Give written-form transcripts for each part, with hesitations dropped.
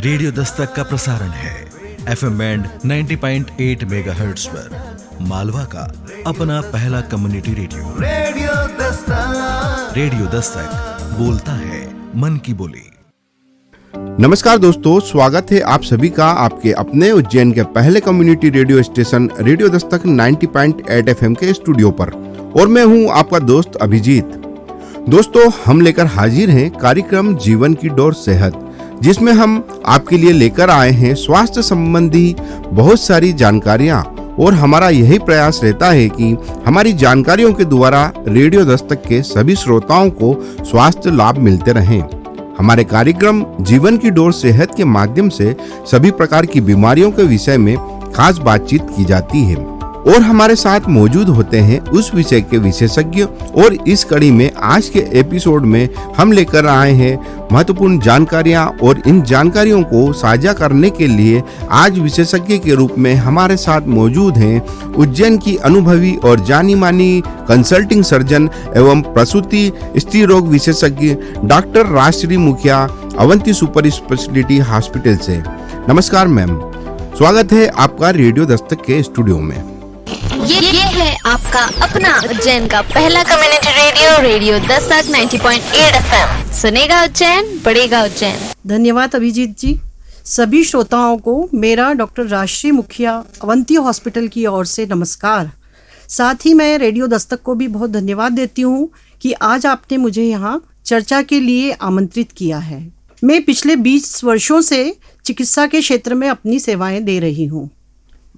Radio Dastak का प्रसारण है FM बैंड 90.8 मेगाहर्ट्ज पर। मालवा का अपना पहला कम्युनिटी रेडियो रेडियो दस्तक बोलता है मन की बोली। नमस्कार दोस्तों, स्वागत है आप सभी का आपके अपने उज्जैन के पहले community radio station radio Dastak 90.8 FM के स्टूडियो पर। और मैं हूं आपका दोस्त अभिजीत। दोस्तों, हम लेकर हाजिर हैं कार्यक्रम जीवन की डोर सेहत, जिसमें हम आपके लिए लेकर आए हैं स्वास्थ्य संबंधी बहुत सारी जानकारियां। और हमारा यही प्रयास रहता है कि हमारी जानकारियों के द्वारा रेडियो दस्तक के सभी श्रोताओं को स्वास्थ्य लाभ मिलते रहें। हमारे कार्यक्रम जीवन की डोर सेहत के माध्यम से सभी प्रकार की बीमारियों के विषय में खास बातचीत की जाती है और हमारे साथ मौजूद होते हैं उस विषय के विशेषज्ञ। और इस कड़ी में आज के एपिसोड में हम लेकर आए हैं महत्वपूर्ण जानकारियां, और इन जानकारियों को साझा करने के लिए आज विशेषज्ञ के रूप में हमारे साथ मौजूद हैं उज्जैन की अनुभवी और जानी मानी कंसल्टिंग सर्जन एवं प्रसूति स्त्री रोग विशेषज्ञ डॉक्टर राजश्री मुखिया, अवंती सुपर स्पेशलिटी हॉस्पिटल से। नमस्कार मैम, स्वागत है आपका रेडियो दस्तक के स्टूडियो में। ये है आपका अपना उज्जैन का पहला कम्युनिटी रेडियो दस्तक 90.8 FM। सुनेगा उज्जैन, बढ़ेगा उज्जैन। धन्यवाद अभिजीत जी। सभी श्रोताओं को मेरा डॉक्टर राजश्री मुखिया, अवंती हॉस्पिटल की ओर से नमस्कार। साथ ही मैं रेडियो दस्तक को भी बहुत धन्यवाद देती हूँ कि आज आपने मुझे यहाँ चर्चा के लिए आमंत्रित किया है। मैं पिछले 20 वर्षों से चिकित्सा के क्षेत्र में अपनी सेवाएं दे रही हूँ।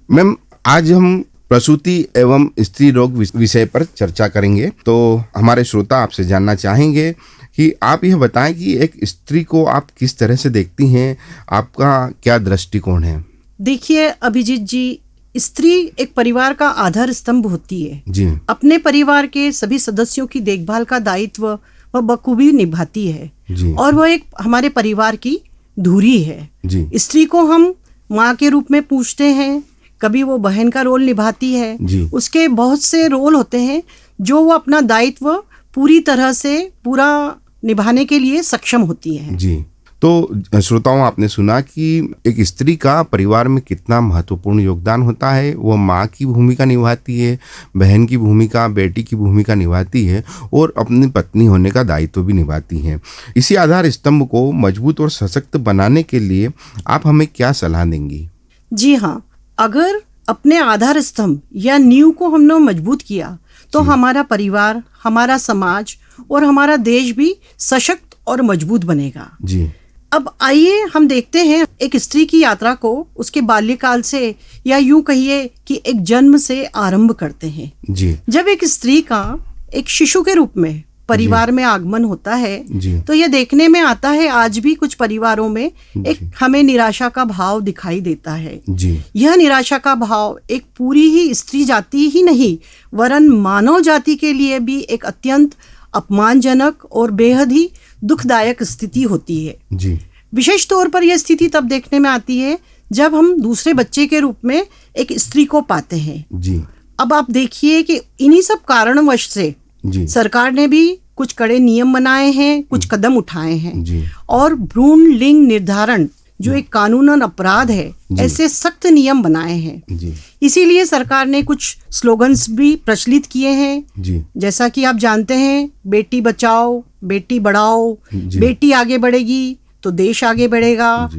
मैम, आज हम प्रसूति एवं स्त्री रोग विषय पर चर्चा करेंगे। तो हमारे श्रोता आपसे जानना चाहेंगे कि आप यह बताएं कि एक स्त्री को आप किस तरह से देखती हैं, आपका क्या दृष्टिकोण है? देखिए अभिजीत जी, स्त्री एक परिवार का आधार स्तंभ होती है जी। अपने परिवार के सभी सदस्यों की देखभाल का दायित्व वह बखूबी निभाती है जी। और वह एक हमारे परिवार की धुरी है जी। स्त्री को हम माँ के रूप में पूछते हैं, कभी वो बहन का रोल निभाती है जी। उसके बहुत से रोल होते हैं जो वो अपना दायित्व पूरी तरह से पूरा निभाने के लिए सक्षम होती है जी। तो श्रोताओं, आपने सुना कि एक स्त्री का परिवार में कितना महत्वपूर्ण योगदान होता है। वो माँ की भूमिका निभाती है, बहन की भूमिका, बेटी की भूमिका निभाती है और अपनी पत्नी होने का दायित्व भी निभाती है। इसी आधार स्तंभ को मजबूत और सशक्त बनाने के लिए आप हमें क्या सलाह देंगी? जी हाँ, अगर अपने आधार स्तंभ या नींव को हमने मजबूत किया तो हमारा परिवार, हमारा समाज और हमारा देश भी सशक्त और मजबूत बनेगा जी। अब आइए हम देखते हैं एक स्त्री की यात्रा को उसके बाल्यकाल से या यूं कहिए कि एक जन्म से आरंभ करते हैं जी। जब एक स्त्री का एक शिशु के रूप में परिवार में आगमन होता है तो यह देखने में आता है आज भी कुछ परिवारों में एक हमें निराशा का भाव दिखाई देता है जी। यह निराशा का भाव एक पूरी ही स्त्री जाति ही नहीं वरन मानव जाति के लिए भी एक अत्यंत अपमानजनक और बेहद ही दुखदायक स्थिति होती है जी। विशेष तौर पर यह स्थिति तब देखने में आती है जब हम दूसरे बच्चे के रूप में एक स्त्री को पाते हैं जी। अब आप देखिए कि इन्हीं सब कारणवश से सरकार ने भी कुछ कड़े नियम बनाए हैं, कुछ कदम उठाए हैं जी। और भ्रूण लिंग निर्धारण जो एक कानूनन अपराध है, ऐसे सख्त नियम बनाए हैं जी। इसीलिए सरकार ने कुछ स्लोगन्स भी प्रचलित किए हैं जी। जैसा कि आप जानते हैं, बेटी बचाओ, बेटी बढ़ाओ, बेटी आगे बढ़ेगी तो देश आगे बढ़ेगा।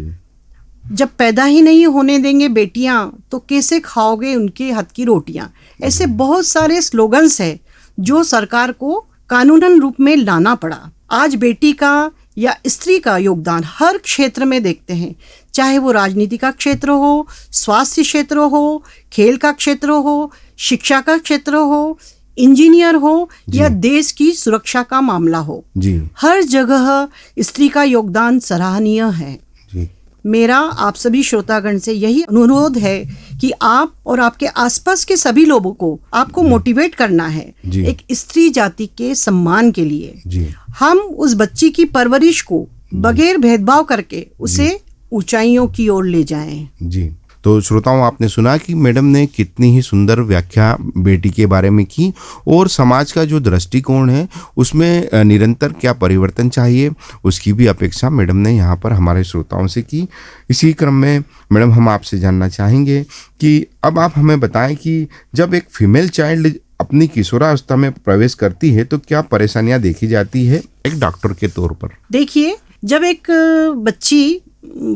जब पैदा ही नहीं होने देंगे बेटियां तो कैसे खाओगे उनके हाथ की रोटियां। ऐसे बहुत सारे स्लोगन्स है जो सरकार को कानूनन रूप में लाना पड़ा। आज बेटी का या स्त्री का योगदान हर क्षेत्र में देखते हैं, चाहे वो राजनीति का क्षेत्र हो, स्वास्थ्य क्षेत्र हो, खेल का क्षेत्र हो, शिक्षा का क्षेत्र हो, इंजीनियर हो या देश की सुरक्षा का मामला हो जी। हर जगह स्त्री का योगदान सराहनीय है जी। मेरा आप सभी श्रोतागण से यही अनुरोध है कि आप और आपके आसपास के सभी लोगों को आपको मोटिवेट करना है एक स्त्री जाति के सम्मान के लिए जी। हम उस बच्ची की परवरिश को बगैर भेदभाव करके उसे ऊंचाइयों की ओर ले जाएं जी। तो श्रोताओं, आपने सुना कि मैडम ने कितनी ही सुंदर व्याख्या बेटी के बारे में की और समाज का जो दृष्टिकोण है उसमें निरंतर क्या परिवर्तन चाहिए उसकी भी अपेक्षा मैडम ने यहाँ पर हमारे श्रोताओं से की। इसी क्रम में मैडम, हम आपसे जानना चाहेंगे कि अब आप हमें बताएं कि जब एक फीमेल चाइल्ड अपनी किशोरावस्था में प्रवेश करती है तो क्या परेशानियां देखी जाती है एक डॉक्टर के तौर पर? देखिए, जब एक बच्ची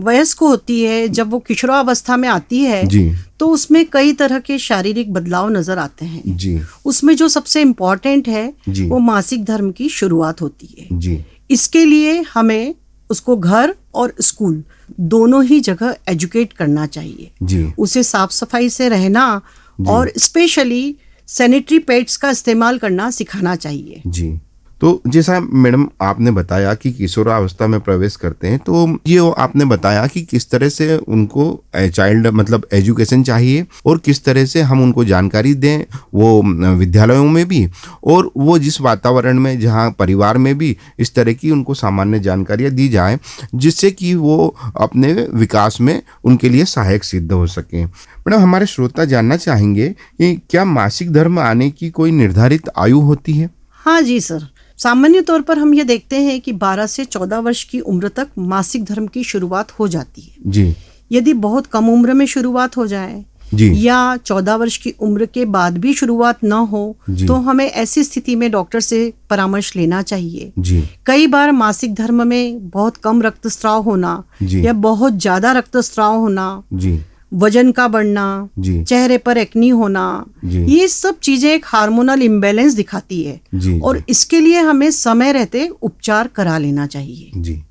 वयस्क होती है, जब वो किशोरावस्था में आती है जी, तो उसमें कई तरह के शारीरिक बदलाव नजर आते हैं जी, उसमें जो सबसे इम्पोर्टेंट है जी, वो मासिक धर्म की शुरुआत होती है। जी, इसके लिए हमें उसको घर और स्कूल दोनों ही जगह एजुकेट करना चाहिए। जी, उसे साफ सफाई से रहना और स्पेशली सैनिटरी पैड्स का इस्तेमाल करना सिखाना चाहिए। जी। तो जैसा मैडम आपने बताया कि किशोरावस्था में प्रवेश करते हैं, तो ये आपने बताया कि किस तरह से उनको चाइल्ड मतलब एजुकेशन चाहिए और किस तरह से हम उनको जानकारी दें, वो विद्यालयों में भी और वो जिस वातावरण में जहाँ परिवार में भी इस तरह की उनको सामान्य जानकारियाँ दी जाए जिससे कि वो अपने विकास में उनके लिए सहायक सिद्ध हो सकें। मैडम, हमारे श्रोता जानना चाहेंगे कि क्या मासिक धर्म आने की कोई निर्धारित आयु होती है? हाँ जी सर, सामान्य तौर पर हम ये देखते हैं कि 12 से 14 वर्ष की उम्र तक मासिक धर्म की शुरुआत हो जाती है। जी। यदि बहुत कम उम्र में शुरुआत हो जाए जी, या 14 वर्ष की उम्र के बाद भी शुरुआत न हो तो हमें ऐसी स्थिति में डॉक्टर से परामर्श लेना चाहिए। जी, कई बार मासिक धर्म में बहुत कम रक्तस्राव होना जी, या बहुत ज्यादा रक्तस्राव होना, जी, वजन का बढ़ना, जी, चेहरे पर एक्नी होना, जी, ये सब चीजें एक हार्मोनल इम्बैलेंस दिखाती है जी, और इसके लिए हमें समय रहते उपचार करा लेना चाहिए। जी।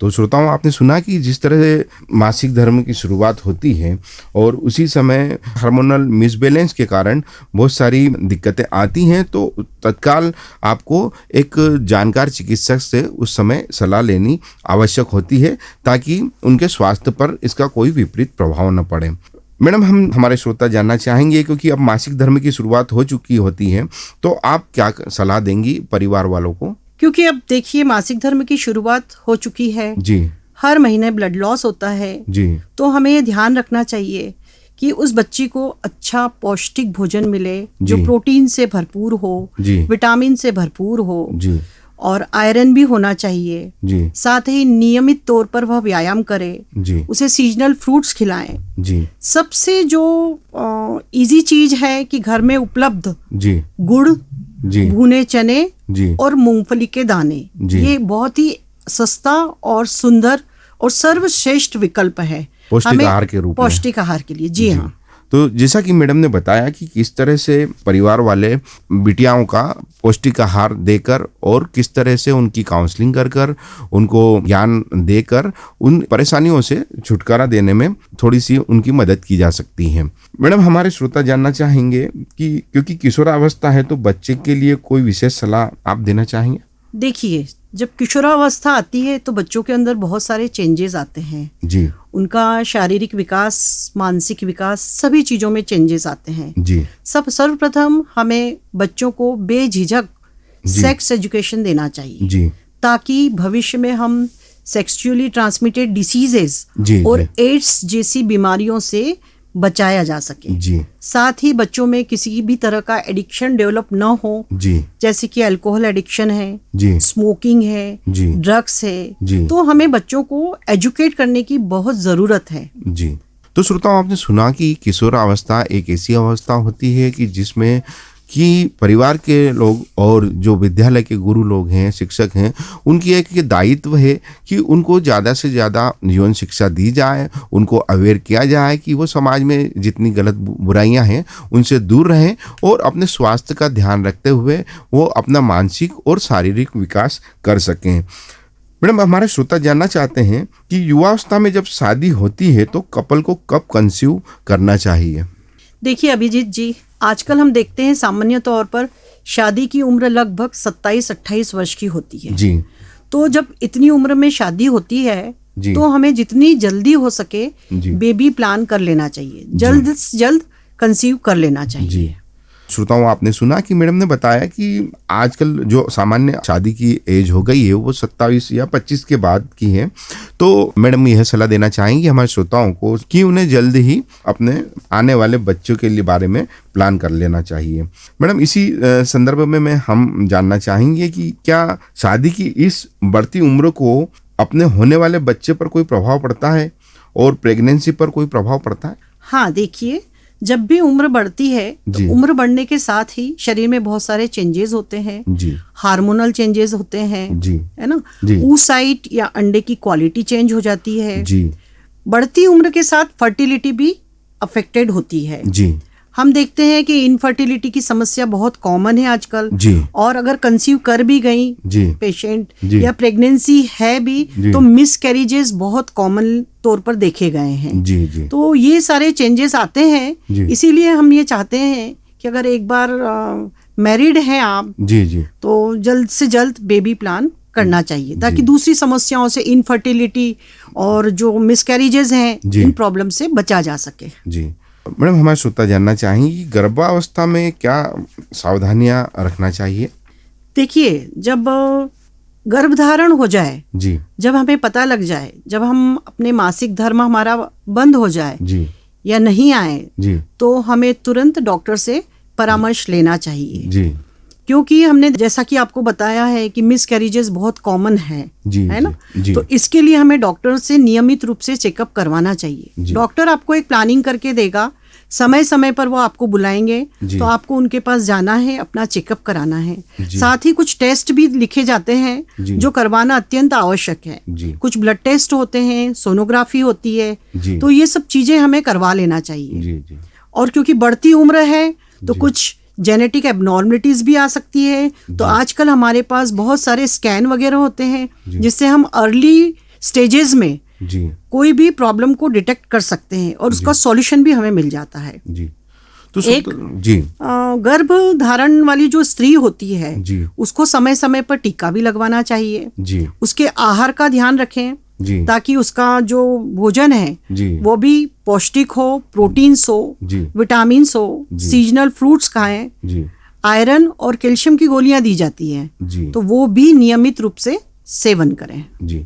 तो श्रोताओं, आपने सुना कि जिस तरह से मासिक धर्म की शुरुआत होती है और उसी समय हार्मोनल मिसबैलेंस के कारण बहुत सारी दिक्कतें आती हैं, तो तत्काल आपको एक जानकार चिकित्सक से उस समय सलाह लेनी आवश्यक होती है ताकि उनके स्वास्थ्य पर इसका कोई विपरीत प्रभाव न पड़े। मैडम, हम हमारे श्रोता जानना चाहेंगे क्योंकि अब मासिक धर्म की शुरुआत हो चुकी होती है, तो आप क्या सलाह देंगी परिवार वालों को? क्योंकि अब देखिए, मासिक धर्म की शुरुआत हो चुकी है, जी, हर महीने ब्लड लॉस होता है, जी, तो हमें ये ध्यान रखना चाहिए कि उस बच्ची को अच्छा पौष्टिक भोजन मिले जो जी, प्रोटीन से भरपूर हो, जी, विटामिन से भरपूर हो जी, और आयरन भी होना चाहिए। जी, साथ ही नियमित तौर पर वह व्यायाम करे, जी, उसे सीजनल फ्रूट्स खिलाएं। जी, सबसे जो इजी चीज है कि घर में उपलब्ध जी, गुड़, जी, भुने चने जी, और मूंगफली के दाने, जी। ये बहुत ही सस्ता और सुंदर और सर्वश्रेष्ठ विकल्प है पौष्टिक हमें आहार के रूप में। पौष्टिक आहार के लिए। जी हाँ। तो जैसा कि मैडम ने बताया कि किस तरह से परिवार वाले बिटियाओं का पौष्टिक आहार देकर और किस तरह से उनकी काउंसलिंग कर उनको ज्ञान देकर उन परेशानियों से छुटकारा देने में थोड़ी सी उनकी मदद की जा सकती है। मैडम, हमारे श्रोता जानना चाहेंगे कि क्योंकि किशोरावस्था है तो बच्चे के लिए कोई विशेष सलाह आप देना चाहेंगे? देखिए, जब किशोरावस्था आती है तो बच्चों के अंदर बहुत सारे चेंजेस आते हैं। जी, उनका शारीरिक विकास, मानसिक विकास, सभी चीजों में चेंजेस आते हैं। जी, सर्वप्रथम हमें बच्चों को बेझिझक जी, सेक्स एजुकेशन देना चाहिए जी, ताकि भविष्य में हम सेक्सुअली ट्रांसमिटेड डिसीजेस जी, और जी, एड्स जैसी बीमारियों से बचाया जा सके। जी, साथ ही बच्चों में किसी भी तरह का एडिक्शन डेवलप न हो, जी, जैसे कि अल्कोहल एडिक्शन है, जी, स्मोकिंग है, जी, ड्रग्स है, जी, तो हमें बच्चों को एजुकेट करने की बहुत जरूरत है। जी। तो श्रोताओं, आपने सुना कि किशोरावस्था एक ऐसी अवस्था होती है कि जिसमें कि परिवार के लोग और जो विद्यालय के गुरु लोग हैं, शिक्षक हैं, उनकी एक ये दायित्व है कि उनको ज़्यादा से ज़्यादा जीवन शिक्षा दी जाए, उनको अवेयर किया जाए कि वो समाज में जितनी गलत बुराइयां हैं उनसे दूर रहें और अपने स्वास्थ्य का ध्यान रखते हुए वो अपना मानसिक और शारीरिक विकास कर सकें। मैडम, हमारे श्रोता जानना चाहते हैं कि युवावस्था में जब शादी होती है तो कपल को कब कंसीव करना चाहिए? देखिए अभिजीत जी, आजकल हम देखते हैं सामान्य तौर पर शादी की उम्र लगभग 27-28 वर्ष की होती है। जी, तो जब इतनी उम्र में शादी होती है जी, तो हमें जितनी जल्दी हो सके जी, बेबी प्लान कर लेना चाहिए, जल्द से जल्द कंसीव कर लेना चाहिए। जी। श्रोताओं, आपने सुना कि मैडम ने बताया कि आजकल जो सामान्य शादी की एज हो गई है वो 27 या 25 के बाद की है। तो मैडम यह सलाह देना चाहेंगी हमारे श्रोताओं को कि उन्हें जल्द ही अपने आने वाले बच्चों के लिए बारे में प्लान कर लेना चाहिए। मैडम, इसी संदर्भ में हम जानना चाहेंगे कि क्या शादी की इस बढ़ती उम्र को अपने होने वाले बच्चे पर कोई प्रभाव पड़ता है और प्रेगनेंसी पर कोई प्रभाव पड़ता है? हाँ, देखिए, जब भी उम्र बढ़ती है तो उम्र बढ़ने के साथ ही शरीर में बहुत सारे चेंजेस होते हैं जी। हार्मोनल चेंजेस होते हैं जी। है ना जी। oocyte या अंडे की क्वालिटी चेंज हो जाती है जी। बढ़ती उम्र के साथ फर्टिलिटी भी अफेक्टेड होती है जी। हम देखते हैं कि इनफर्टिलिटी की समस्या बहुत कॉमन है आजकल जी। और अगर कंसीव कर भी गई जी। पेशेंट जी। या प्रेगनेंसी है भी जी। तो मिस कैरिजेस बहुत कॉमन तौर पर देखे गए हैं। जी। जी। तो ये सारे चेंजेस आते हैं, जी। इसीलिए हम ये चाहते हैं कि अगर एक बार मैरिड हैं आप जी। जी। तो जल्द से जल्द बेबी प्लान करना चाहिए ताकि दूसरी समस्याओं से इनफर्टिलिटी और जो मिसकैरेजेस हैं जी। इन प्रॉब्लम से बचा जा सके। जी। मैडम, हमारे श्रोता जानना चाहेंगे कि गर्भावस्था में क्या सावधानियां रखना चाहिए? देखिए, जब गर्भधारण हो जाए, जी। जब हमें पता लग जाए, जब हम अपने मासिक धर्म हमारा बंद हो जाए जी। या नहीं आए, जी। तो हमें तुरंत डॉक्टर से परामर्श लेना चाहिए। जी। क्योंकि हमने जैसा कि आपको बताया है कि मिसकैरेजेस बहुत कॉमन है जी। है ना। जी। तो इसके लिए हमें डॉक्टर से नियमित रूप से चेकअप करवाना चाहिए। जी। डॉक्टर आपको एक प्लानिंग करके देगा, समय समय पर वो आपको बुलाएंगे, जी। तो आपको उनके पास जाना है, अपना चेकअप कराना है। जी। साथ ही कुछ टेस्ट भी लिखे जाते हैं जी। जो करवाना अत्यंत आवश्यक है। जी। कुछ ब्लड टेस्ट होते हैं, सोनोग्राफी होती है, जी। तो ये सब चीजें हमें करवा लेना चाहिए। जी। जी। और क्योंकि बढ़ती उम्र है तो कुछ जेनेटिक एबनॉर्मलिटीज भी आ सकती है, तो आजकल हमारे पास बहुत सारे स्कैन वगैरह होते हैं जिससे हम अर्ली स्टेजेस में जी। कोई भी प्रॉब्लम को डिटेक्ट कर सकते हैं और उसका सॉल्यूशन भी हमें मिल जाता है। जी। तो जी। गर्भ धारण वाली जो स्त्री होती है जी। उसको समय समय पर टीका भी लगवाना चाहिए। जी। उसके आहार का ध्यान रखें जी। ताकि उसका जो भोजन है जी। वो भी पौष्टिक हो, प्रोटीन्स हो, जी। विटामिन्स हो, सीजनल फ्रूट्स खाएं, जी। आयरन और कैल्शियम की गोलियां दी जाती हैं, जी। तो वो भी नियमित रूप से सेवन करें। जी।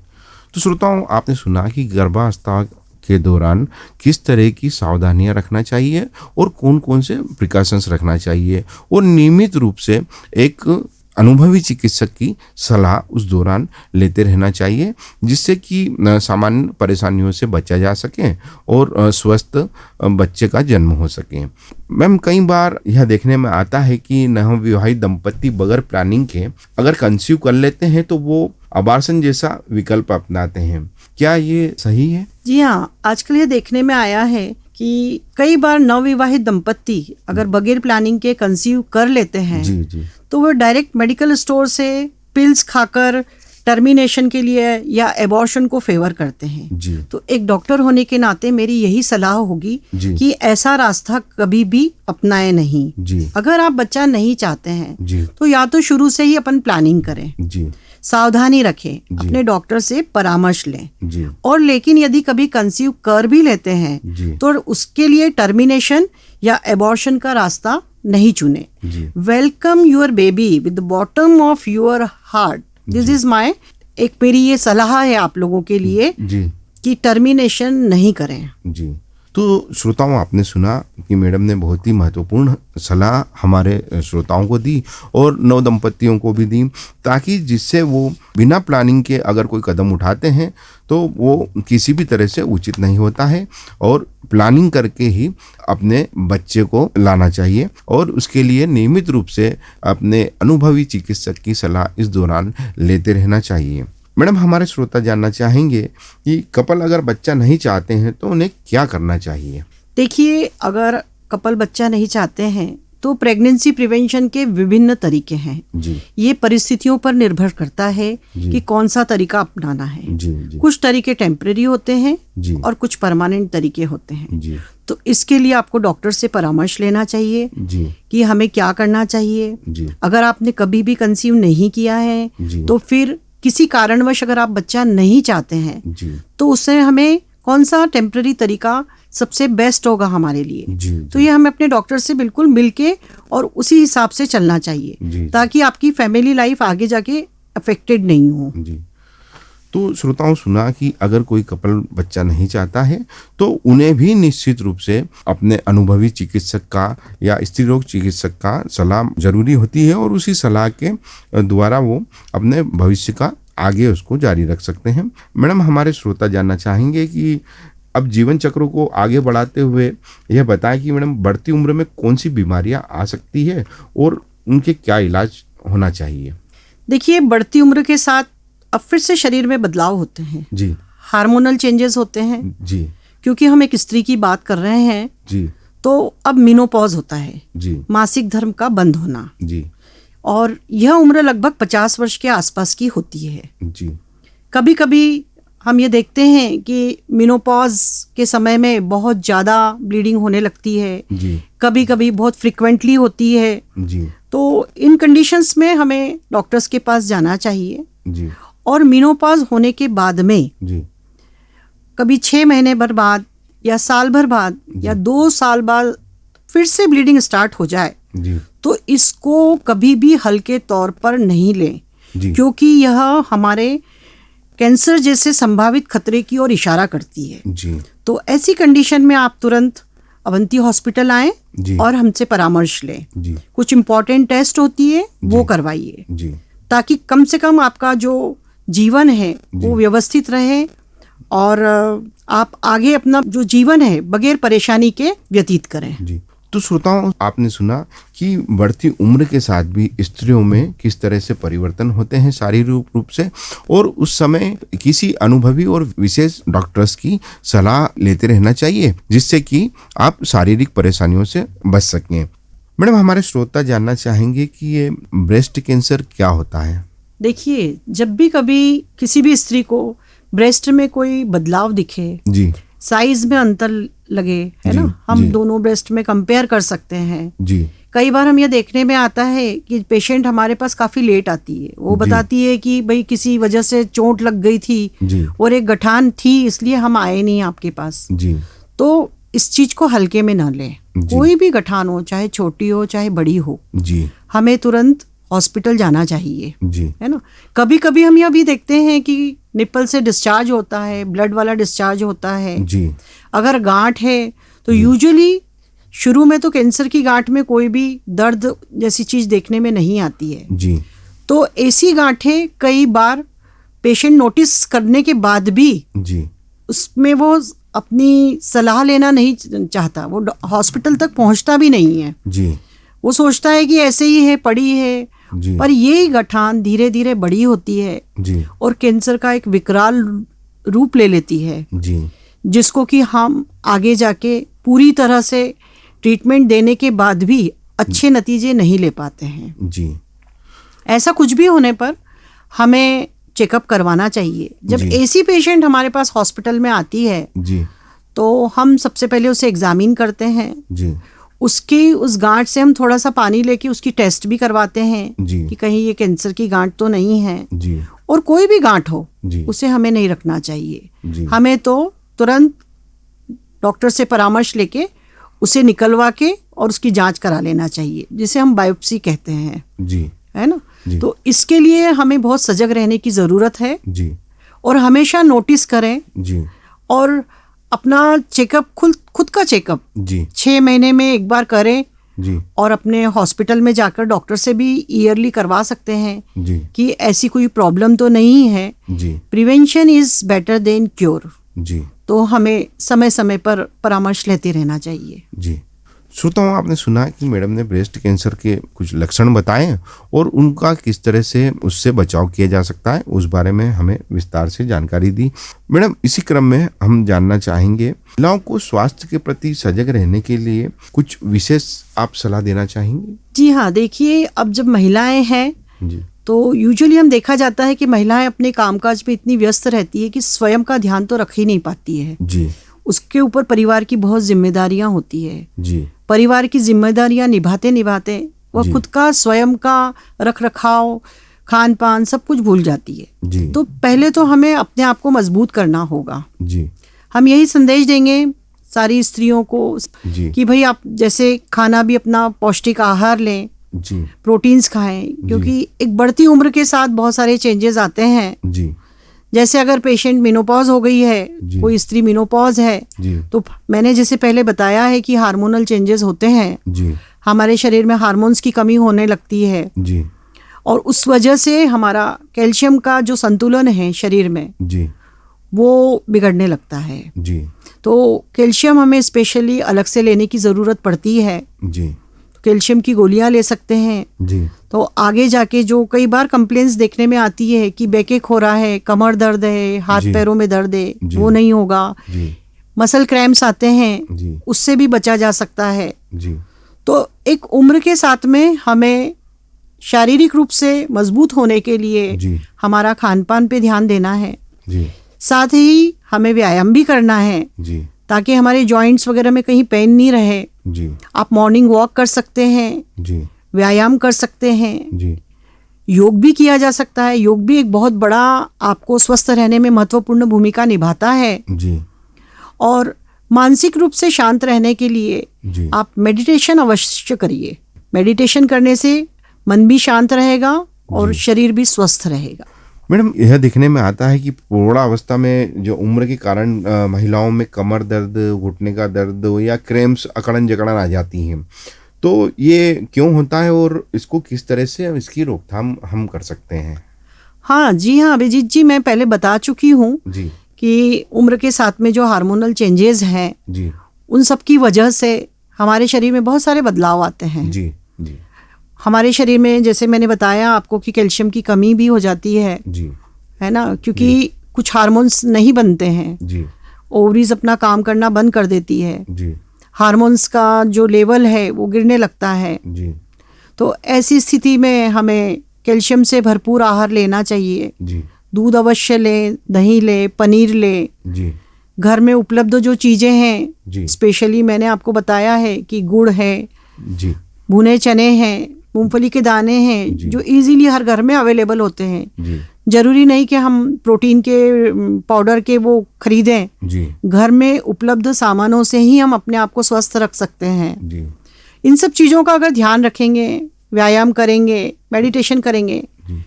तो श्रोताओं, आपने सुना कि गर्भावस्था के दौरान किस तरह की सावधानियां रखना चाहिए और कौन कौन से प्रिकॉशंस रखना चाहिए और नियमित रूप से एक अनुभवी चिकित्सक की सलाह उस दौरान लेते रहना चाहिए जिससे कि सामान्य परेशानियों से बचा जा सके और स्वस्थ बच्चे का जन्म हो सके। मैम, कई बार यह देखने में आता है कि नवविवाहित दंपति बगैर प्लानिंग के अगर कंसीव कर लेते हैं तो वो अबार्शन जैसा विकल्प अपनाते हैं। क्या ये सही है? जी हाँ, आजकल ये देखने में आया है कि कई बार नवविवाहित दंपति अगर बगैर प्लानिंग के कंसीव कर लेते हैं जी। जी। तो वो डायरेक्ट मेडिकल स्टोर से पिल्स खाकर टर्मिनेशन के लिए या एबॉर्शन को फेवर करते हैं। जी। तो एक डॉक्टर होने के नाते मेरी यही सलाह होगी जी। कि ऐसा रास्ता कभी भी अपनाएं नहीं। जी। अगर आप बच्चा नहीं चाहते हैं जी। तो या तो शुरू से ही अपन प्लानिंग करें, जी। सावधानी रखें, अपने डॉक्टर से परामर्श लें। जी। और लेकिन यदि कभी कंसीव कर भी लेते हैं जी। तो उसके लिए टर्मिनेशन या एबॉर्शन का रास्ता नहीं चुने। जी। Welcome your baby with the bottom of your heart, this is my एक मेरी ये सलाह है आप लोगों के लिए जी। कि टर्मिनेशन नहीं करें। जी। तो श्रोताओं, आपने सुना कि मैडम ने बहुत ही महत्वपूर्ण सलाह हमारे श्रोताओं को दी और नव दंपतियों को भी दी ताकि जिससे वो बिना प्लानिंग के अगर कोई कदम उठाते हैं तो वो किसी भी तरह से उचित नहीं होता है और प्लानिंग करके ही अपने बच्चे को लाना चाहिए और उसके लिए नियमित रूप से अपने अनुभवी चिकित्सक की सलाह इस दौरान लेते रहना चाहिए। मैडम, हमारे श्रोता जानना चाहेंगे कि कपल अगर बच्चा नहीं चाहते हैं तो उन्हें क्या करना चाहिए? देखिए, अगर कपल बच्चा नहीं चाहते हैं तो प्रेगनेंसी प्रिवेंशन के विभिन्न तरीके हैं। जी। ये परिस्थितियों पर निर्भर करता है जी। कि कौन सा तरीका अपनाना है। जी। जी। कुछ तरीके टेम्परेरी होते हैं जी। और कुछ परमानेंट तरीके होते हैं। जी। तो इसके लिए आपको डॉक्टर से परामर्श लेना चाहिए जी। कि हमें क्या करना चाहिए। जी। अगर आपने कभी भी कंसीव नहीं किया है जी। तो फिर किसी कारणवश अगर आप बच्चा नहीं चाहते हैं जी। तो उससे हमें कौन सा टेम्पररी तरीका सबसे बेस्ट होगा हमारे लिए। जी, तो ये हमें अपने डॉक्टर से बिल्कुल मिलके और उसी हिसाब से चलना चाहिए, जी, ताकि आपकी फैमिली लाइफ आगे जाके अफेक्टेड नहीं हो। जी। तो श्रोताओं, सुना कि अगर कोई कपल बच्चा नहीं चाहता है तो उन्हें भी निश्चित रूप से अपने अनुभवी चिकित्सक का या स्त्री रोग चिकित्सक का सलाह जरूरी होती है, और उसी सलाह के द्वारा वो अपने भविष्य का आगे उसको जारी रख सकते हैं। मैडम, हमारे श्रोता जानना चाहेंगे कि अब जीवन चक्रों को आगे बढ़ाते हुए यह बताएं कि मैडम बढ़ती उम्र में कौन सी बीमारियां आ सकती है और उनके क्या इलाज होना चाहिए। देखिए, बढ़ती उम्र के साथ अब फिर से शरीर में बदलाव होते हैं जी, हार्मोनल चेंजेस होते हैं। जी, क्योंकि हम एक स्त्री की बात कर रहे हैं, जी, तो अब मेनोपॉज होता है, जी, मासिक धर्म का बंद होना, जी, और यह उम्र लगभग 50 वर्ष के आसपास की होती है। जी, कभी कभी हम ये देखते हैं कि मेनोपॉज के समय में बहुत ज़्यादा ब्लीडिंग होने लगती है, जी, कभी कभी बहुत फ्रिक्वेंटली होती है। जी, तो इन कंडीशंस में हमें डॉक्टर्स के पास जाना चाहिए। जी, और मेनोपॉज होने के बाद में जी, कभी 6 महीने भर बाद या साल भर बाद या 2 साल बाद फिर से ब्लीडिंग स्टार्ट हो जाए, जी, तो इसको कभी भी हल्के तौर पर नहीं लें, जी, क्योंकि यह हमारे कैंसर जैसे संभावित खतरे की ओर इशारा करती है। जी, तो ऐसी कंडीशन में आप तुरंत अवंती हॉस्पिटल आएं जी, और हमसे परामर्श लें। जी, कुछ इम्पोर्टेंट टेस्ट होती है वो करवाइए, जी, ताकि कम से कम आपका जो जीवन है वो व्यवस्थित रहे और आप आगे अपना जो जीवन है बगैर परेशानी के व्यतीत करें। जी। तो श्रोताओं, आपने सुना कि बढ़ती उम्र के साथ भी स्त्रियों में किस तरह से परिवर्तन होते हैं शारीरिक रूप से, और उस समय किसी अनुभवी और विशेष डॉक्टर्स की सलाह लेते रहना चाहिए, जिससे कि आप शारीरिक परेशानियों से बच सकें। मैडम, हमारे श्रोता जानना चाहेंगे कि ये ब्रेस्ट कैंसर क्या होता है। देखिए, जब भी कभी किसी भी स्त्री को ब्रेस्ट में कोई बदलाव दिखे, जी, साइज में अंतर लगे, है जी, ना, हम जी। दोनों ब्रेस्ट में कंपेयर कर सकते हैं। जी, कई बार हम ये देखने में आता है कि पेशेंट हमारे पास काफी लेट आती है, वो जी। बताती है कि भाई किसी वजह से चोट लग गई थी जी, और एक गठान थी, इसलिए हम आए नहीं आपके पास। जी, तो इस चीज को हल्के में ना लें। जी। कोई भी गठान हो, चाहे छोटी हो चाहे बड़ी हो, जी, हमें तुरंत हॉस्पिटल जाना चाहिए, जी, है ना। कभी कभी हम यह भी देखते हैं कि निप्पल से डिस्चार्ज होता है, ब्लड वाला डिस्चार्ज होता है। जी, अगर गांठ है तो यूजुअली शुरू में तो कैंसर की गांठ में कोई भी दर्द जैसी चीज देखने में नहीं आती है। जी, तो ऐसी गांठें कई बार पेशेंट नोटिस करने के बाद भी जी, उसमें वो अपनी सलाह लेना नहीं चाहता, वो हॉस्पिटल तक पहुंचता भी नहीं है। जी, वो सोचता है कि ऐसे ही है, पड़ी है, जी, पर ये गठान धीरे धीरे बड़ी होती है जी, और कैंसर का एक विकराल रूप ले लेती है, जी, जिसको कि हम आगे जाके पूरी तरह से ट्रीटमेंट देने के बाद भी अच्छे नतीजे नहीं ले पाते हैं। जी, ऐसा कुछ भी होने पर हमें चेकअप करवाना चाहिए। जब जी। ऐसी पेशेंट हमारे पास हॉस्पिटल में आती है जी, तो हम सबसे पहले उसे एग्जामिन करते हैं। जी, उसकी उस गांठ से हम थोड़ा सा पानी लेके उसकी टेस्ट भी करवाते हैं जी, कि कहीं ये कैंसर की गांठ तो नहीं है। जी, और कोई भी गांठ हो जी, उसे हमें नहीं रखना चाहिए। जी, हमें तो तुरंत डॉक्टर से परामर्श लेके उसे निकलवा के और उसकी जांच करा लेना चाहिए, जिसे हम बायोप्सी कहते हैं, जी, है ना। जी। तो इसके लिए हमें बहुत सजग रहने की ज़रूरत है जी, और हमेशा नोटिस करें जी, और अपना चेकअप खुद का चेकअप जी, 6 महीने में एक बार करें जी, और अपने हॉस्पिटल में जाकर डॉक्टर से भी ईयरली करवा सकते हैं जी, कि ऐसी कोई प्रॉब्लम तो नहीं है। जी, prevention is better than cure. जी, तो हमें समय समय पर परामर्श लेते रहना चाहिए। जी। श्रोताओं, आपने सुना कि मैडम ने ब्रेस्ट कैंसर के कुछ लक्षण बताए और उनका किस तरह से उससे बचाव किया जा सकता है, उस बारे में हमें विस्तार से जानकारी दी। मैडम, इसी क्रम में हम जानना चाहेंगे, महिलाओं को स्वास्थ्य के प्रति सजग रहने के लिए कुछ विशेष आप सलाह देना चाहेंगे। जी हाँ, देखिए, अब जब महिलाएं हैं जी, तो यूजुअली हम देखा जाता है कि महिलाएं अपने कामकाज में इतनी व्यस्त रहती है कि स्वयं का ध्यान तो रख ही नहीं पाती है। जी, उसके ऊपर परिवार की बहुत जिम्मेदारियां होती है। जी, परिवार की जिम्मेदारियां निभाते निभाते वह जी। खुद का स्वयं का रख रखाव, खान पान सब कुछ भूल जाती है। जी, तो पहले तो हमें अपने आप को मजबूत करना होगा। जी, हम यही संदेश देंगे सारी स्त्रियों को जी। कि भाई आप जैसे खाना भी अपना पौष्टिक आहार लें, जी प्रोटीन्स खाएं, क्योंकि एक बढ़ती उम्र के साथ बहुत सारे चेंजेस आते हैं। जी जैसे अगर पेशेंट मेनोपॉज हो गई है, जी। कोई स्त्री मेनोपॉज है, जी तो मैंने जैसे पहले बताया है कि हार्मोनल चेंजेस होते हैं, जी हमारे शरीर में हार्मोन्स की कमी होने लगती है जी और उस वजह से हमारा कैल्शियम का जो संतुलन है शरीर में जी वो बिगड़ने लगता है। जी तो कैल्शियम हमें स्पेशली अलग से लेने की ज़रूरत पड़ती है। जी कैल्शियम की गोलियां ले सकते हैं। जी तो आगे जाके जो कई बार कंप्लेंट्स देखने में आती है कि बैकेक हो रहा है, कमर दर्द है, हाथ जी। पैरों में दर्द है, जी। वो नहीं होगा। जी मसल क्रैम्प्स आते हैं, जी उससे भी बचा जा सकता है। जी तो एक उम्र के साथ में हमें शारीरिक रूप से मजबूत होने के लिए जी हमारा खान पान पे ध्यान देना है, जी साथ ही हमें व्यायाम भी करना है जी ताकि हमारे जॉइंट्स वगैरह में कहीं पेन नहीं रहे। जी आप मॉर्निंग वॉक कर सकते हैं, जी व्यायाम कर सकते हैं, जी योग भी किया जा सकता है। योग भी एक बहुत बड़ा आपको स्वस्थ रहने में महत्वपूर्ण भूमिका निभाता है। जी और मानसिक रूप से शांत रहने के लिए जी आप मेडिटेशन अवश्य करिए। मेडिटेशन करने से मन भी शांत रहेगा और शरीर भी स्वस्थ रहेगा। मैडम, यह देखने में आता है कि प्रौढ़ावस्था में जो उम्र के कारण महिलाओं में कमर दर्द, घुटने का दर्द या क्रैम्प्स, अकड़न जकड़न आ जाती हैं, तो ये क्यों होता है और इसको किस तरह से इसकी रोकथाम हम कर सकते हैं? हाँ जी, हाँ अभिजीत जी, मैं पहले बता चुकी हूँ जी कि उम्र के साथ में जो हार्मोनल चेंजेस हैं जी उन सब की वजह से हमारे शरीर में बहुत सारे बदलाव आते हैं। जी जी हमारे शरीर में जैसे मैंने बताया आपको कि कैल्शियम की कमी भी हो जाती है जी ना, क्योंकि कुछ हार्मोन्स नहीं बनते हैं। जी ओवरीज अपना काम करना बंद कर देती है, जी हार्मोन्स का जो लेवल है वो गिरने लगता है। जी तो ऐसी स्थिति में हमें कैल्शियम से भरपूर आहार लेना चाहिए। जी दूध अवश्य लें, दही लें, पनीर लें। जी घर में उपलब्ध जो चीज़ें हैं, जी स्पेशली मैंने आपको बताया है कि गुड़ है, जी भुने चने हैं, मूंगफली के दाने हैं, जो इजीली हर घर में अवेलेबल होते हैं। जी जरूरी नहीं कि हम प्रोटीन के पाउडर के वो खरीदें, जी घर में उपलब्ध सामानों से ही हम अपने आप को स्वस्थ रख सकते हैं। जी इन सब चीज़ों का अगर ध्यान रखेंगे, व्यायाम करेंगे, मेडिटेशन करेंगे, जी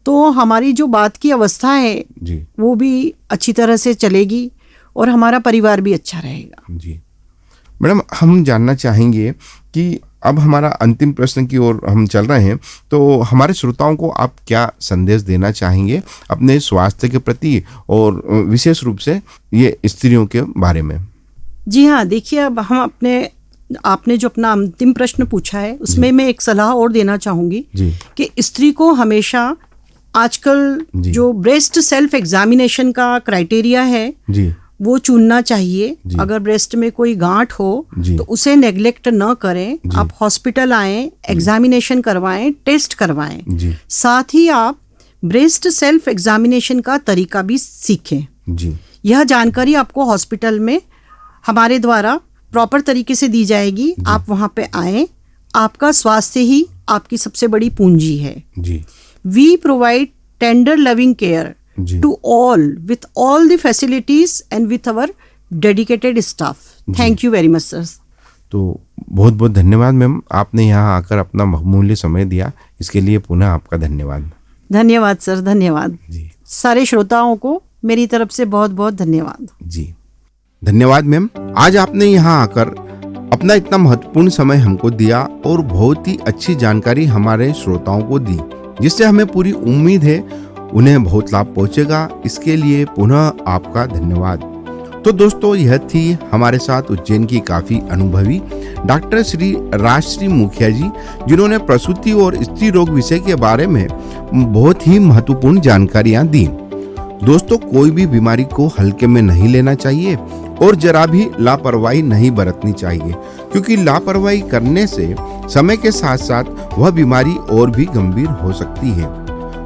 तो हमारी जो बात की अवस्था है जी वो भी अच्छी तरह से चलेगी और हमारा परिवार भी अच्छा रहेगा। जी मैडम, हम जानना चाहेंगे कि अब हमारा अंतिम प्रश्न की ओर हम चल रहे हैं, तो हमारे श्रोताओं को आप क्या संदेश देना चाहेंगे अपने स्वास्थ्य के प्रति और विशेष रूप से ये स्त्रियों के बारे में? जी हाँ, देखिए, अब हम आपने जो अपना अंतिम प्रश्न पूछा है उसमें मैं एक सलाह और देना चाहूँगी जी कि स्त्री को हमेशा आजकल जी। जो ब्रेस्ट सेल्फ एग्जामिनेशन का क्राइटेरिया है जी वो चुनना चाहिए। जी। अगर ब्रेस्ट में कोई गांठ हो जी। तो उसे नेग्लेक्ट न करें, जी। आप हॉस्पिटल आएं, एग्जामिनेशन करवाएं, टेस्ट करवाएं। जी साथ ही आप ब्रेस्ट सेल्फ एग्जामिनेशन का तरीका भी सीखें। जी यह जानकारी आपको हॉस्पिटल में हमारे द्वारा प्रॉपर तरीके से दी जाएगी। आप वहाँ पे आएं, आपका स्वास्थ्य ही आपकी सबसे बड़ी पूंजी है। जी we provide tender loving care जी। to all with all the facilities and with our dedicated staff. Thank you very much, sir. तो बहुत बहुत धन्यवाद मैम, आपने यहाँ आकर अपना बहुमूल्य समय दिया, इसके लिए पुनः आपका धन्यवाद। धन्यवाद सर, धन्यवाद जी सारे श्रोताओं को मेरी तरफ से बहुत बहुत धन्यवाद। जी धन्यवाद मैम, आज आपने यहाँ आकर अपना इतना महत्वपूर्ण समय हमको दिया और बहुत ही अच्छी जानकारी हमारे श्रोताओं को दी, जिससे हमें पूरी उम्मीद है उन्हें बहुत लाभ पहुंचेगा। इसके लिए पुनः आपका धन्यवाद। तो दोस्तों, यह थी हमारे साथ उज्जैन की काफी अनुभवी डॉक्टर श्री राजश्री मुखिया जी, जिन्होंने प्रसूति और स्त्री रोग विषय के बारे में बहुत ही महत्वपूर्ण जानकारियां दी। दोस्तों, कोई भी बीमारी को हल्के में नहीं लेना चाहिए और जरा भी लापरवाही नहीं बरतनी चाहिए, क्योंकि लापरवाही करने से समय के साथ साथ वह बीमारी और भी गंभीर हो सकती है।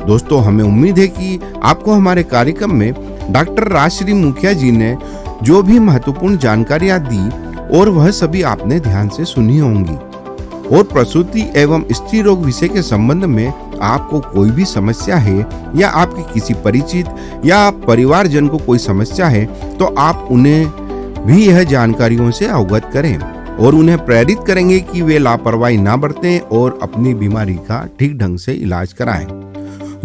दोस्तों, हमें उम्मीद है कि आपको हमारे कार्यक्रम में डॉक्टर राजश्री मुखिया जी ने जो भी महत्वपूर्ण जानकारियां दी और वह सभी आपने ध्यान से सुनी होंगी। और प्रसूति एवं स्त्री रोग विषय के संबंध में आपको कोई भी समस्या है या आपके किसी परिचित या परिवारजन को कोई समस्या है, तो आप उन्हें भी यह जानकारियों से अवगत करें और उन्हें प्रेरित करेंगे कि वे लापरवाही ना बरतें और अपनी बीमारी का ठीक ढंग से इलाज कराएं।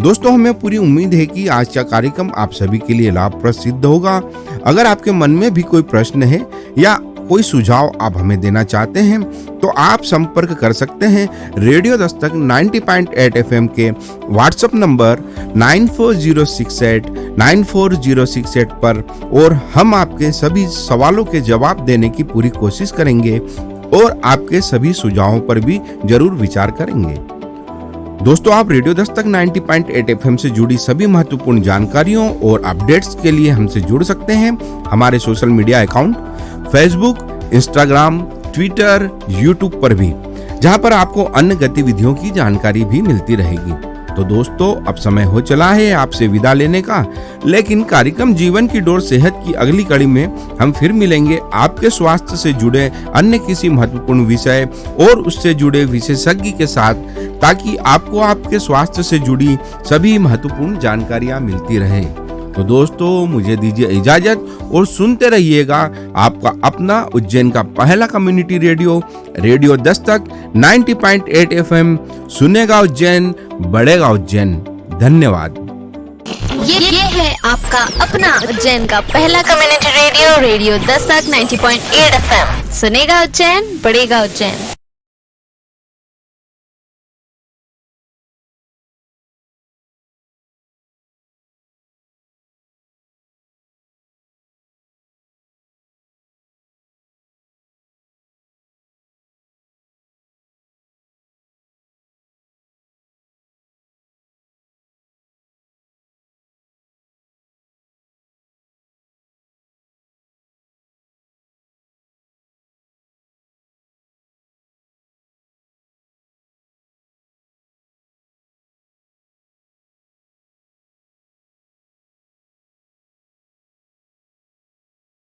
दोस्तों, हमें पूरी उम्मीद है कि आज का कार्यक्रम आप सभी के लिए लाभप्रद सिद्ध होगा। अगर आपके मन में भी कोई प्रश्न है या कोई सुझाव आप हमें देना चाहते हैं तो आप संपर्क कर सकते हैं रेडियो दस्तक 90.8 FM के व्हाट्सएप नंबर 9406894068 पर और हम आपके सभी सवालों के जवाब देने की पूरी कोशिश करेंगे और आपके सभी सुझावों पर भी जरूर विचार करेंगे। दोस्तों, आप रेडियो दस्तक 90.8 FM से जुड़ी सभी महत्वपूर्ण जानकारियों और अपडेट्स के लिए हमसे जुड़ सकते हैं हमारे social media account Facebook, Instagram, Twitter, YouTube पर भी, जहां पर आपको अन्य गतिविधियों की जानकारी भी मिलती रहेगी। तो दोस्तों, अब समय हो चला है आपसे विदा लेने का, लेकिन कार्यक्रम जीवन की डोर सेहत की अगली कड़ी में हम फिर मिलेंगे आपके स्वास्थ्य से जुड़े अन्य किसी महत्वपूर्ण विषय और उससे जुड़े विशेषज्ञ के साथ, ताकि आपको आपके स्वास्थ्य से जुड़ी सभी महत्वपूर्ण जानकारियां मिलती रहे। तो दोस्तों, मुझे दीजिए इजाजत और सुनते रहिएगा आपका अपना उज्जैन का पहला community radio, radio Dastak 90.8 FM। सुनेगा उज्जैन, बढ़ेगा उज्जैन। धन्यवाद। ये है आपका अपना उज्जैन का पहला community radio, radio Dastak 90.8 FM। सुनेगा उज्जैन, बढ़ेगा उज्जैन।